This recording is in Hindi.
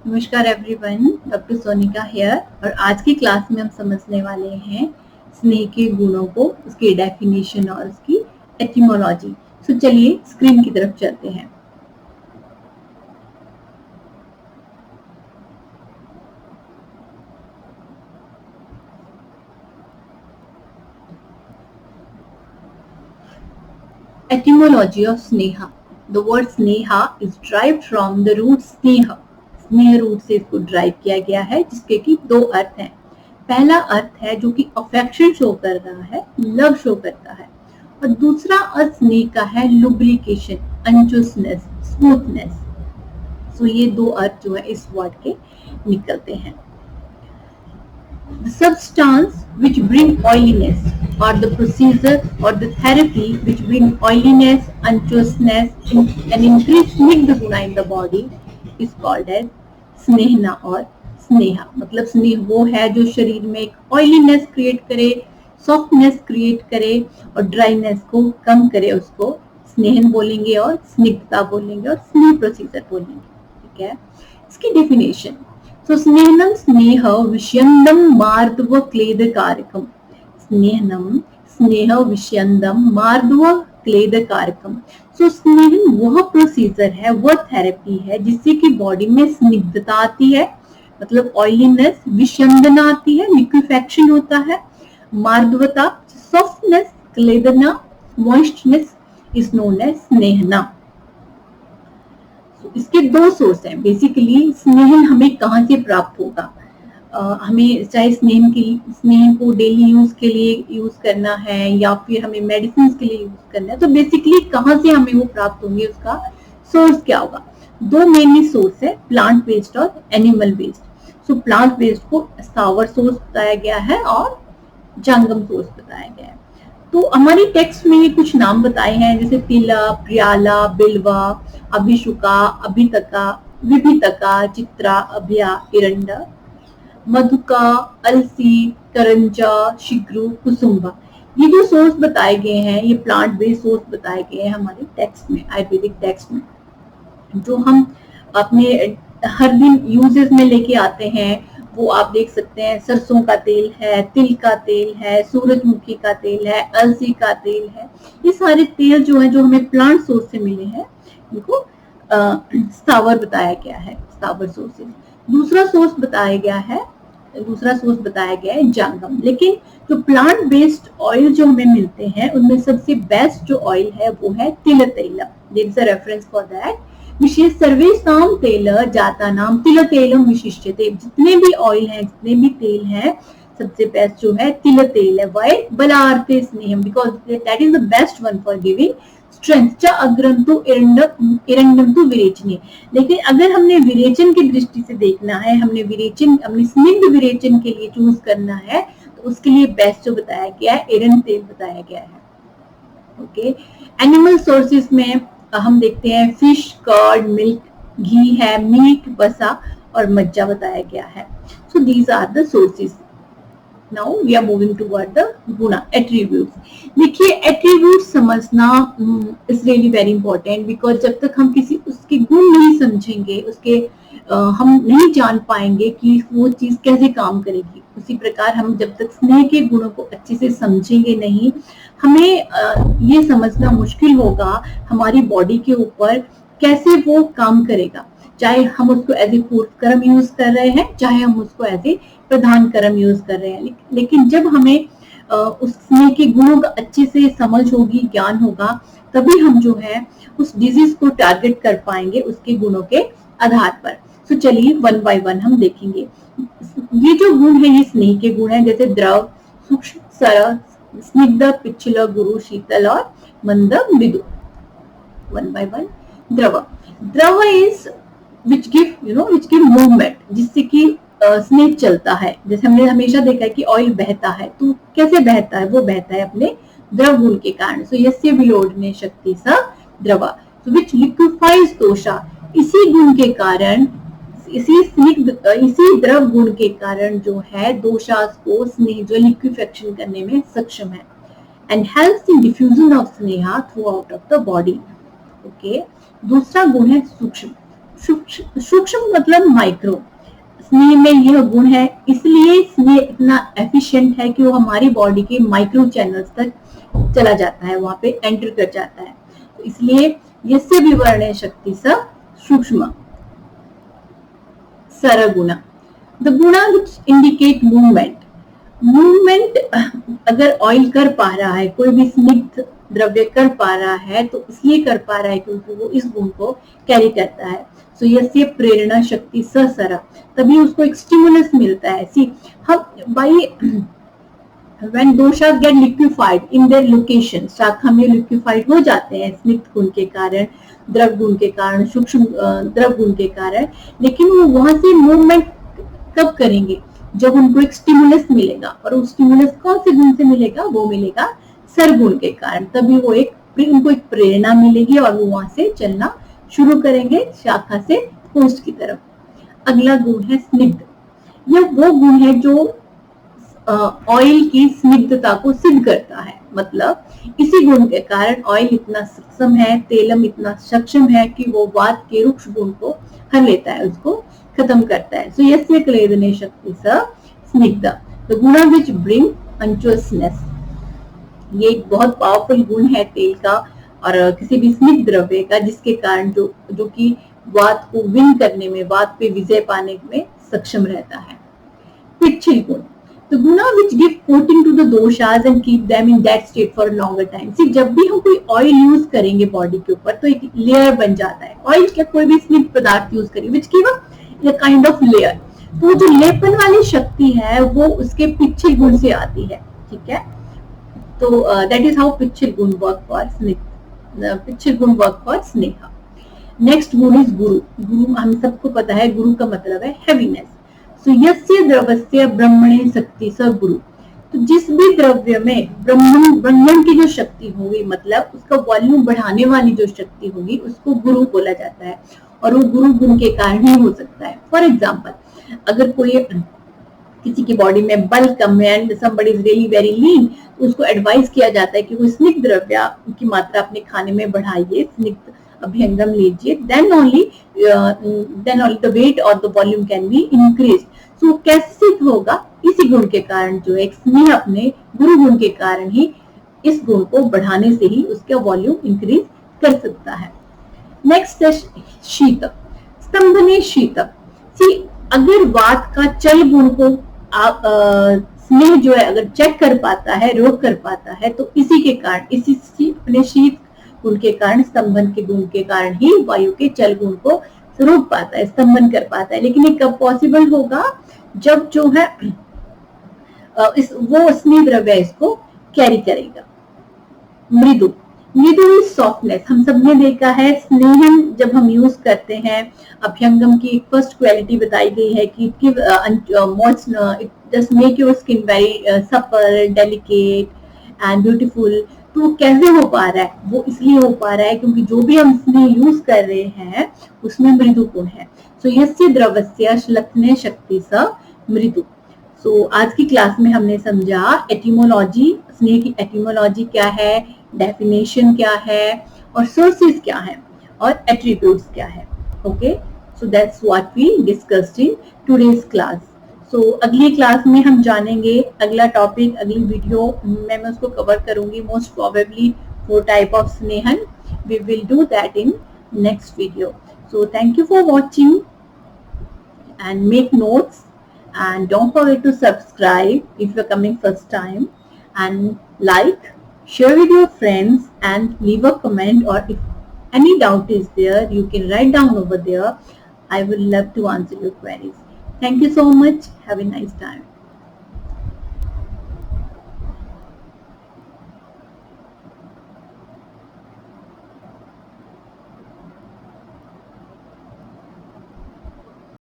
नमस्कार एवरीवन, डॉक्टर सोनिका हियर। और आज की क्लास में हम समझने वाले हैं स्नेह के गुणों को, उसकी डेफिनेशन और उसकी एटिमोलॉजी। तो चलिए स्क्रीन की तरफ चलते हैं। Etymology of Sneha. The word Sneha is derived from the root Sneha. स्नेह रूट से इसको ड्राइव किया गया है, जिसके की दो अर्थ हैं। पहला अर्थ है जो कि अफेक्शन शो कर रहा है, लव शो करता है, और दूसरा अर्थ स्नेह का है लुब्रिकेशन, अंचुसनेस, स्मूथनेस। सो ये दो अर्थ जो है इस वर्ड के निकलते हैं। The substance which bring oiliness, or the procedure or the therapy which bring oiliness, unctuousness and increase स्निग्ध गुण in the body is called as स्नेहना और स्नेहा। मतलब स्नेह वो है जो शरीर में एक ऑयलीनेस क्रिएट करे, सॉफ्टनेस क्रिएट करे और ड्राइनेस को कम करे, उसको स्नेहन बोलेंगे और स्निग्धता बोलेंगे और स्नेह प्रोसीजर बोलेंगे। ठीक है, इसकी डेफिनेशन। So स्नेहनम स्नेह विषयंदम मार्दव क्लेदकारकम। स्नेहनम स्नेह विषयंदम मार्दव क्लेदकारकम। सो स्नेहन वह प्रोसीजर है, वह थेरेपी है जिससे कि बॉडी में स्निग्धता आती है, मतलब ऑयलीनेस, विषंदना आती है, लिक्विफेक्शन होता है, मार्दवता, softness, क्लेदना, moistness is known as स्नेहना। इसके दो सोर्स हैं। बेसिकली स्नेहन हमें कहाँ से प्राप्त होगा? हमें चाहे स्नेहन को डेली यूज के लिए यूज करना है या फिर हमें मेडिसिन के लिए यूज करना है, तो बेसिकली कहाँ से हमें वो प्राप्त होंगे, उसका सोर्स क्या होगा? दो मेनली सोर्स है, प्लांट बेस्ड और एनिमल बेस्ड। सो प्लांट बेस्ड को सावर सोर्स बताया गया है और जंगम सोर्स बताया गया है। तो हमारी टेक्स्ट में ये कुछ नाम बताए हैं, जैसे तिला, प्रियाला, बिल्वा, अभिशुका, अभितका, विभितका, चित्रा, अभया, इरंडा, मधुका, अलसी, करंजा, शिग्रु, कुसुम्बा। ये जो सोर्स बताए गए हैं, ये प्लांट बेस्ड सोर्स बताए गए हैं हमारे टेक्स्ट में, आयुर्वेदिक टेक्स्ट में, जो हम अपने हर दिन यूजेस में लेके आते हैं। वो आप देख सकते हैं, सरसों का तेल है, तिल का तेल है, सूरजमुखी का तेल है, अलसी का तेल है। ये सारे तेल जो है, जो हमें प्लांट सोर्स से मिले हैं, इनको स्थावर बताया गया है, स्थावर सोर्सेज। दूसरा सोर्स बताया गया है जंगम। लेकिन जो प्लांट बेस्ड ऑयल जो हमें मिलते हैं, उनमें सबसे बेस्ट जो ऑयल है वो है तिल तैलम। There is a reference for that. विशेष सर्वेषां तेल जातानां तिल तैलम विशिष्यते। जितने भी ऑयल हैं, जितने भी तेल हैं, सबसे बेस्ट जो है तिल तेल है। व्हाई? बलार्ते स्नेहम, because that is the best one for giving strength. च अग्रंतु इरंडम तु विरेचनी। लेकिन अगर हमने विरेचन की दृष्टि से देखना है, हमने स्निग्ध विरेचन के लिए चूज करना है, तो उसके लिए बेस्ट जो बताया गया है, एरंड तेल बताया गया है। ओके, एनिमल सोर्सेज में हम देखते हैं फिश, कर्ड, मिल्क, घी है, मीट, वसा और मज्जा बताया गया है। So these are the sources. Now we are moving toward the गुणा, एट्रीब्यूट्स। देखिए, एट्रीब्यूट्स समझना is really very important, because जब तक हम किसी उसके गुण नहीं समझेंगे, हम नहीं जान पाएंगे कि वो चीज कैसे काम करेगी। उसी प्रकार हम जब तक स्नेह के गुणों को अच्छे से समझेंगे नहीं, हमें ये समझना मुश्किल होगा हमारी बॉडी के ऊपर कैसे वो काम करेगा। चाहे हम उसको एज ए पूर्व कर्म यूज कर रहे हैं, चाहे हम उसको एज ए प्रधान कर्म यूज कर रहे हैं, लेकिन जब हमें उस स्नेह के गुणों का अच्छे से समझ होगी, ज्ञान होगा, तभी हम जो है उस डिजीज को टारगेट कर पाएंगे उसके गुणों के आधार पर। तो चलिए वन बाय वन हम देखेंगे। ये जो गुण है, ये स्नेह के गुण है, जैसे द्रव, सूक्ष्म, सरल, स्निग्ध, पिछल, गुरु, शीतल और मंद, मृदु। One by one. द्रव इज which give movement, जिससे कि स्नेह चलता है। जैसे हमने हमेशा देखा है कि ऑयल बहता है, तो कैसे बहता है? वो बहता है अपने द्रव गुण के कारण। सो यस्य विलोडने शक्ति स द्रव, which liquefies दोषा। इसी गुण के कारण, इसी द्रव गुण के कारण जो है दोषास को स्नेह जो लिक्विफेक्शन करने में सक्षम है, and helps in diffusion of Sneha through out of the body. Okay, दूसरा गुण है सूक्ष्म। सूक्ष्म मतलब माइक्रो। स्नेह में यह गुण है, इसलिए स्नेह इतना एफिशिएंट है कि वो हमारी बॉडी के माइक्रो चैनल्स तक चला जाता है, वहां पे एंटर कर जाता है। तो इसलिए यस्य विवरणे शक्ति स सूक्ष्म सरगुण। द गुणा विच इंडिकेट मूवमेंट। मूवमेंट अगर ऑयल कर पा रहा है, कोई भी स्निग्ध द्रव्य कर पा रहा है, तो इसलिए कर पा रहा है क्योंकि वो इस गुण को कैरी करता है। सो यस्य प्रेरणा शक्ति सर, तभी उसको एक स्टिमुलस मिलता है। सी हम by when doshas get liquefied in their location, शाखा में लिक्विफाइड हो जाते हैं स्निग्ध गुण के कारण, द्रव गुण के कारण, सूक्ष्म द्रव गुण के कारण, लेकिन वो वहां से मूवमेंट कब करेंगे? जब उनको एक स्टिमुलस मिलेगा, और उस स्टिमुलस कौन से गुण से मिलेगा? वो मिलेगा सरगुण के कारण। तभी वो उनको एक प्रेरणा मिलेगी और वो वहां से चलना शुरू करेंगे शाखा से पोस्ट की तरफ। अगला गुण है स्निग्ध। यह वो गुण है जो ऑयल की स्निग्धता को सिद्ध करता है। मतलब इसी गुण के कारण ऑयल इतना सक्षम है, तेलम इतना सक्षम है कि वो वात के रुक्ष गुण को हर लेता है, उसको खत्म करता है। सो यस्य क्लेदने शक्ति स स्निग्ध, द गुण विच ब्रिंग अंचुअसनेस। ये एक बहुत पावरफुल गुण है तेल का और किसी भी स्निग्ध द्रव्य का, जिसके कारण जो कि वात को विन करने में, वात पे विजय पाने में सक्षम रहता है। पिच्छिल गुण, the guna which give coating to the doshas and keep them in that state for a longer time। See, जब भी हम कोई ऑयल यूज करेंगे बॉडी के ऊपर तो एक लेयर बन जाता है। ऑयल क्या, कोई भी स्निग्ध पदार्थ यूज करिए which give a kind of layer। तो जो लेपन वाली शक्ति है वो उसके पिच्छिल गुण से आती है, ठीक है। तो that is how पिच्छिल गुण work for स्नेह, पिच्छिल गुण work for स्नेहा। नेक्स्ट गुण इज गुरु। गुरु हम सबको पता है, गुरु का मतलब है हैवीनेस। सो यस्य द्रवस्य ब्रह्मणे शक्ति स गुरु। तो जिस भी द्रव्य में ब्रह्मण की जो शक्ति होगी, मतलब उसका वॉल्यूम बढ़ाने वाली जो शक्ति होगी, उसको गुरु बोला जाता है, और वो गुरु गुण के कारण ही हो सकता है। फॉर एग्जाम्पल, अगर कोई किसी की बॉडी में बल कम है and somebody is really very lean, तो उसको एडवाइस किया जाता है कि वो स्निग्ध द्रव्य की मात्रा अपने खाने में बढ़ाइए, स्निग्ध अभ्यंगम लीजिए, then only the weight or the volume can be increased। So कैसे सिद्ध होगा? इसी गुण के कारण, जो एक स्नेह अपने गुरु गुण के कारण ही इस गुण को बढ़ाने से ही उसका वॉल्यूम इंक्रीज कर सकता है। नेक्स्ट है शीत। स्तंभने शीत। सी, अगर वात का चल गुण को स्नेह जो है अगर चेक कर पाता है, रोक कर पाता है, तो इसी के कारण, इसी अपने शीत गुण के कारण, स्तंभन के गुण के कारण ही वायु के चल गुण को रोक पाता है, स्तंभन कर पाता है। लेकिन ये कब पॉसिबल होगा? जब जो है वो स्नेह द्रव्य इसको कैरी करेगा। मृदु। मृदु इज सॉफ्टनेस। हम सबने देखा है स्नेहन जब हम यूज करते हैं, अभ्यंगम की फर्स्ट क्वालिटी बताई गई है कि it just make your skin very supple, delicate and beautiful. तो कैसे हो पा रहा है? वो इसलिए हो पा रहा है क्योंकि जो भी हम स्नेह यूज कर रहे हैं उसमें मृदु गुण है। सो यस्य द्रवस्य श्लथने शक्ति स मृदु। सो आज की क्लास में हमने समझा एटिमोलॉजी, स्नेह की एटिमोलॉजी क्या है, डेफिनेशन क्या है, और सोर्सेज क्या है, और एट्रीब्यूट्स क्या है। Okay, so that's what we discussed in today's class. सो अगली क्लास में हम जानेंगे अगला टॉपिक, अगली वीडियो में मैं उसको कवर करूंगी, मोस्ट प्रोबेबली 4 टाइप ऑफ स्नेहन। We will do that in next video. So thank you for watching and make notes, and don't forget to subscribe if you're coming first time, and like, share with your friends, and leave a comment, or if any doubt is there you can write down over there. I would love to answer your queries. Thank you so much. Have a nice time.